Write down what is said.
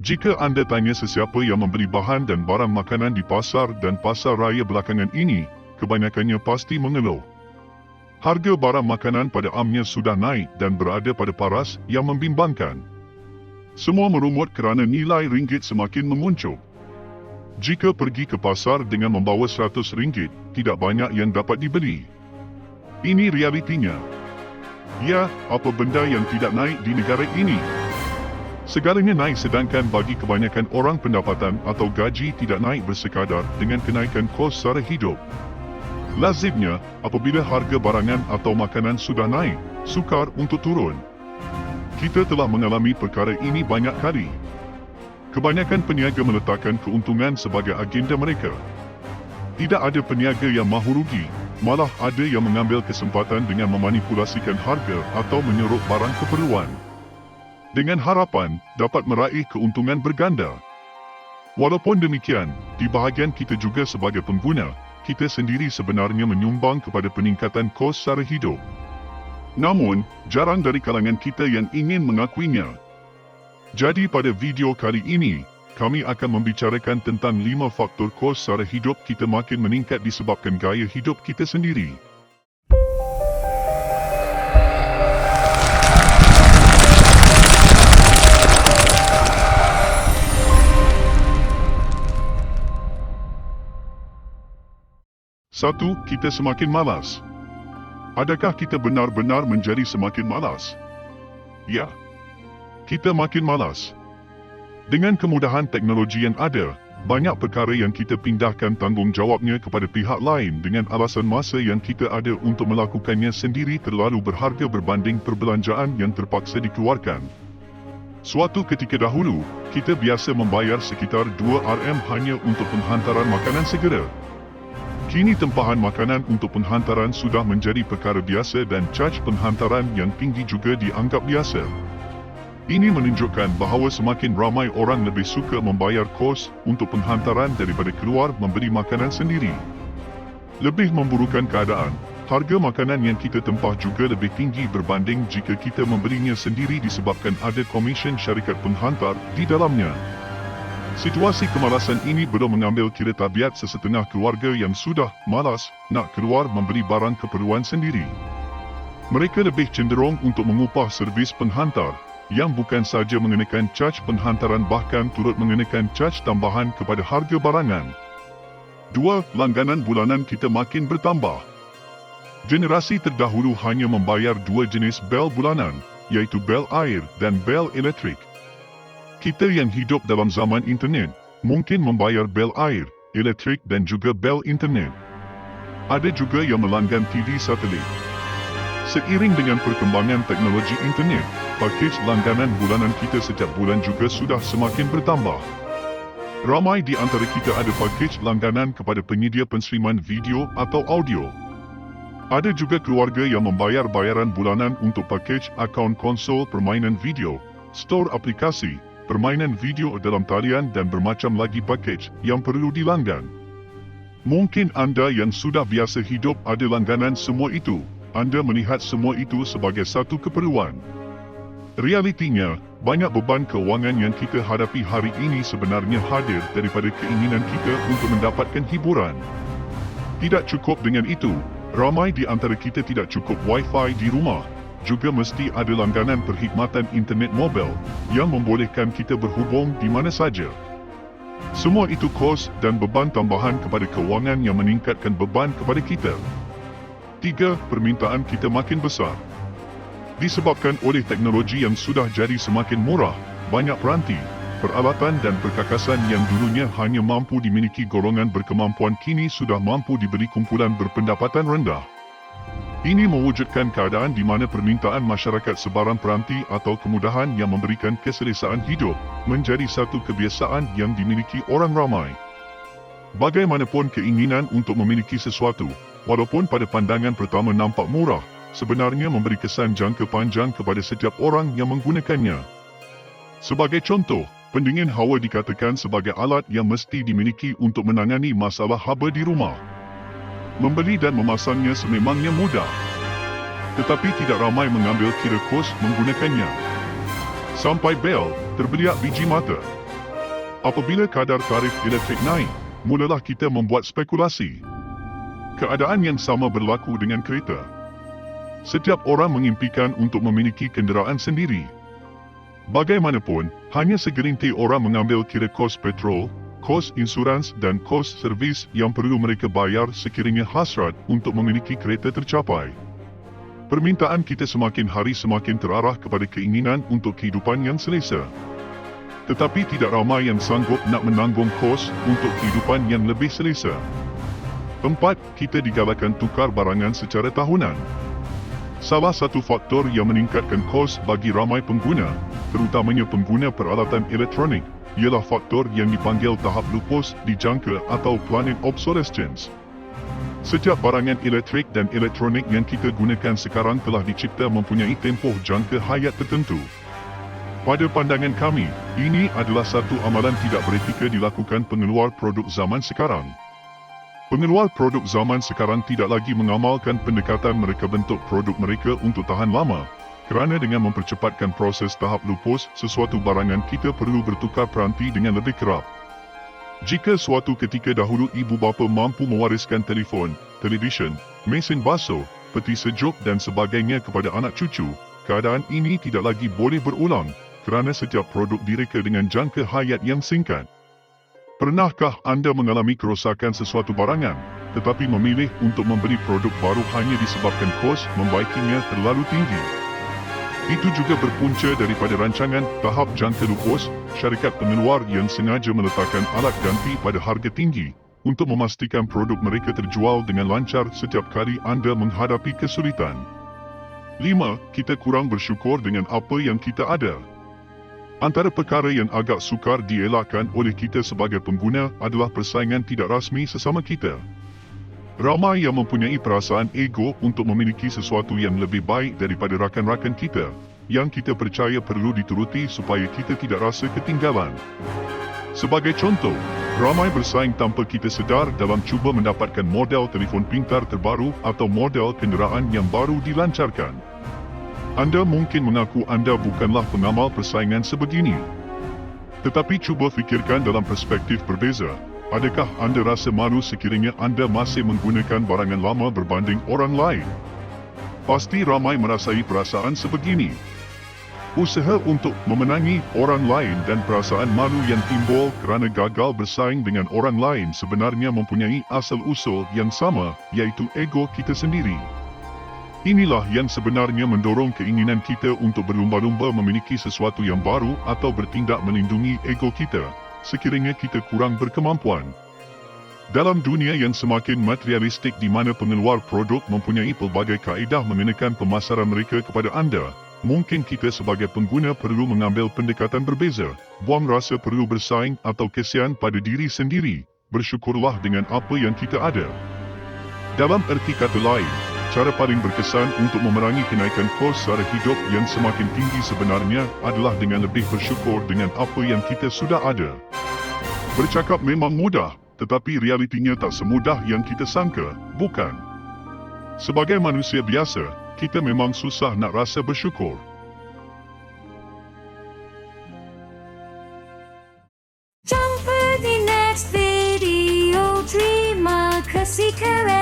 Jika anda tanya sesiapa yang membeli bahan dan barang makanan di pasar dan pasar raya belakangan ini, kebanyakannya pasti mengeluh. Harga barang makanan pada amnya sudah naik dan berada pada paras yang membimbangkan. Semua merungut kerana nilai ringgit semakin menguncup. Jika pergi ke pasar dengan membawa RM100, tidak banyak yang dapat dibeli. Ini realitinya. Ya, apa benda yang tidak naik di negara ini? Segalanya naik sedangkan bagi kebanyakan orang pendapatan atau gaji tidak naik bersekadar dengan kenaikan kos sara hidup. Lazimnya, apabila harga barangan atau makanan sudah naik, sukar untuk turun. Kita telah mengalami perkara ini banyak kali. Kebanyakan peniaga meletakkan keuntungan sebagai agenda mereka. Tidak ada peniaga yang mahu rugi, malah ada yang mengambil kesempatan dengan memanipulasikan harga atau menyeruk barang keperluan, dengan harapan dapat meraih keuntungan berganda. Walaupun demikian, di bahagian kita juga sebagai pengguna, kita sendiri sebenarnya menyumbang kepada peningkatan kos sara hidup. Namun, jarang dari kalangan kita yang ingin mengakuinya. Jadi pada video kali ini, kami akan membicarakan tentang 5 faktor kos sara hidup kita makin meningkat disebabkan gaya hidup kita sendiri. Satu, kita semakin malas. Adakah kita benar-benar menjadi semakin malas? Ya, kita makin malas. Dengan kemudahan teknologi yang ada, banyak perkara yang kita pindahkan tanggungjawabnya kepada pihak lain dengan alasan masa yang kita ada untuk melakukannya sendiri terlalu berharga berbanding perbelanjaan yang terpaksa dikeluarkan. Suatu ketika dahulu, kita biasa membayar sekitar 2 RM hanya untuk penghantaran makanan segera. Kini tempahan makanan untuk penghantaran sudah menjadi perkara biasa dan caj penghantaran yang tinggi juga dianggap biasa. Ini menunjukkan bahawa semakin ramai orang lebih suka membayar kos untuk penghantaran daripada keluar membeli makanan sendiri. Lebih memburukkan keadaan, harga makanan yang kita tempah juga lebih tinggi berbanding jika kita membelinya sendiri disebabkan ada komisen syarikat penghantar di dalamnya. Situasi kemalasan ini belum mengambil kira tabiat sesetengah keluarga yang sudah malas nak keluar membeli barang keperluan sendiri. Mereka lebih cenderung untuk mengupah servis penghantar yang bukan sahaja mengenakan caj penghantaran bahkan turut mengenakan caj tambahan kepada harga barangan. 2. Langganan bulanan kita makin bertambah. Generasi terdahulu hanya membayar 2 jenis bel bulanan, iaitu bel air dan bel elektrik. Kita yang hidup dalam zaman internet, mungkin membayar bel air, elektrik dan juga bel internet. Ada juga yang melanggan TV satelit. Seiring dengan perkembangan teknologi internet, pakej langganan bulanan kita setiap bulan juga sudah semakin bertambah. Ramai di antara kita ada pakej langganan kepada penyedia penstriman video atau audio. Ada juga keluarga yang membayar bayaran bulanan untuk pakej akaun konsol permainan video, stor aplikasi, permainan video dalam talian dan bermacam lagi pakej yang perlu dilanggan. Mungkin anda yang sudah biasa hidup ada langganan semua itu. Anda melihat semua itu sebagai satu keperluan. Realitinya, banyak beban kewangan yang kita hadapi hari ini sebenarnya hadir daripada keinginan kita untuk mendapatkan hiburan. Tidak cukup dengan itu, ramai di antara kita tidak cukup Wi-Fi di rumah. Juga mesti ada langganan perkhidmatan internet mobil yang membolehkan kita berhubung di mana saja. Semua itu kos dan beban tambahan kepada kewangan yang meningkatkan beban kepada kita. 3. Permintaan kita makin besar. Disebabkan oleh teknologi yang sudah jadi semakin murah, banyak peranti, peralatan dan perkakasan yang dulunya hanya mampu dimiliki golongan berkemampuan kini sudah mampu diberi kumpulan berpendapatan rendah. Ini mewujudkan keadaan di mana permintaan masyarakat sebarang peranti atau kemudahan yang memberikan keselesaan hidup menjadi satu kebiasaan yang dimiliki orang ramai. Bagaimanapun keinginan untuk memiliki sesuatu, walaupun pada pandangan pertama nampak murah, sebenarnya memberi kesan jangka panjang kepada setiap orang yang menggunakannya. Sebagai contoh, pendingin hawa dikatakan sebagai alat yang mesti dimiliki untuk menangani masalah haba di rumah. Membeli dan memasangnya sememangnya mudah. Tetapi tidak ramai mengambil kira kos menggunakannya. Sampai bel, terbeliak biji mata. Apabila kadar tarif elektrik naik, mulalah kita membuat spekulasi. Keadaan yang sama berlaku dengan kereta. Setiap orang mengimpikan untuk memiliki kenderaan sendiri. Bagaimanapun, hanya segelintir orang mengambil kira kos petrol, kos insurans dan kos servis yang perlu mereka bayar sekiranya hasrat untuk memiliki kereta tercapai. Permintaan kita semakin hari semakin terarah kepada keinginan untuk kehidupan yang selesa. Tetapi tidak ramai yang sanggup nak menanggung kos untuk kehidupan yang lebih selesa. 4. Kita digalakkan tukar barangan secara tahunan. Salah satu faktor yang meningkatkan kos bagi ramai pengguna, terutamanya pengguna peralatan elektronik, ialah faktor yang dipanggil tahap lupus dijangka atau planned obsolescence. Setiap barangan elektrik dan elektronik yang kita gunakan sekarang telah dicipta mempunyai tempoh jangka hayat tertentu. Pada pandangan kami, ini adalah satu amalan tidak beretika dilakukan pengeluar produk zaman sekarang. Pengeluar produk zaman sekarang tidak lagi mengamalkan pendekatan mereka bentuk produk mereka untuk tahan lama, kerana dengan mempercepatkan proses tahap lupus, sesuatu barangan kita perlu bertukar peranti dengan lebih kerap. Jika suatu ketika dahulu ibu bapa mampu mewariskan telefon, televisyen, mesin basuh, peti sejuk dan sebagainya kepada anak cucu, keadaan ini tidak lagi boleh berulang, kerana setiap produk direka dengan jangka hayat yang singkat. Pernahkah anda mengalami kerosakan sesuatu barangan, tetapi memilih untuk membeli produk baru hanya disebabkan kos membaikinya terlalu tinggi? Itu juga berpunca daripada rancangan tahap jangka lupus, syarikat pengeluar yang sengaja meletakkan alat ganti pada harga tinggi untuk memastikan produk mereka terjual dengan lancar setiap kali anda menghadapi kesulitan. 5. Kita kurang bersyukur dengan apa yang kita ada. Antara perkara yang agak sukar dielakkan oleh kita sebagai pengguna adalah persaingan tidak rasmi sesama kita. Ramai yang mempunyai perasaan ego untuk memiliki sesuatu yang lebih baik daripada rakan-rakan kita, yang kita percaya perlu dituruti supaya kita tidak rasa ketinggalan. Sebagai contoh, ramai bersaing tanpa kita sedar dalam cuba mendapatkan model telefon pintar terbaru atau model kenderaan yang baru dilancarkan. Anda mungkin mengaku anda bukanlah pengamal persaingan sebegini. Tetapi cuba fikirkan dalam perspektif berbeza. Adakah anda rasa malu sekiranya anda masih menggunakan barangan lama berbanding orang lain? Pasti ramai merasai perasaan sebegini. Usaha untuk memenangi orang lain dan perasaan malu yang timbul kerana gagal bersaing dengan orang lain sebenarnya mempunyai asal-usul yang sama, iaitu ego kita sendiri. Inilah yang sebenarnya mendorong keinginan kita untuk berlumba-lumba memiliki sesuatu yang baru atau bertindak melindungi ego kita, sekiranya kita kurang berkemampuan. Dalam dunia yang semakin materialistik di mana pengeluar produk mempunyai pelbagai kaedah mengenakan pemasaran mereka kepada anda, mungkin kita sebagai pengguna perlu mengambil pendekatan berbeza, buang rasa perlu bersaing atau kesian pada diri sendiri, bersyukurlah dengan apa yang kita ada. Dalam erti kata lain, cara paling berkesan untuk memerangi kenaikan kos sara hidup yang semakin tinggi sebenarnya adalah dengan lebih bersyukur dengan apa yang kita sudah ada. Bercakap memang mudah, tetapi realitinya tak semudah yang kita sangka, bukan? Sebagai manusia biasa, kita memang susah nak rasa bersyukur. Jumpa di next video. Terima kasih kerana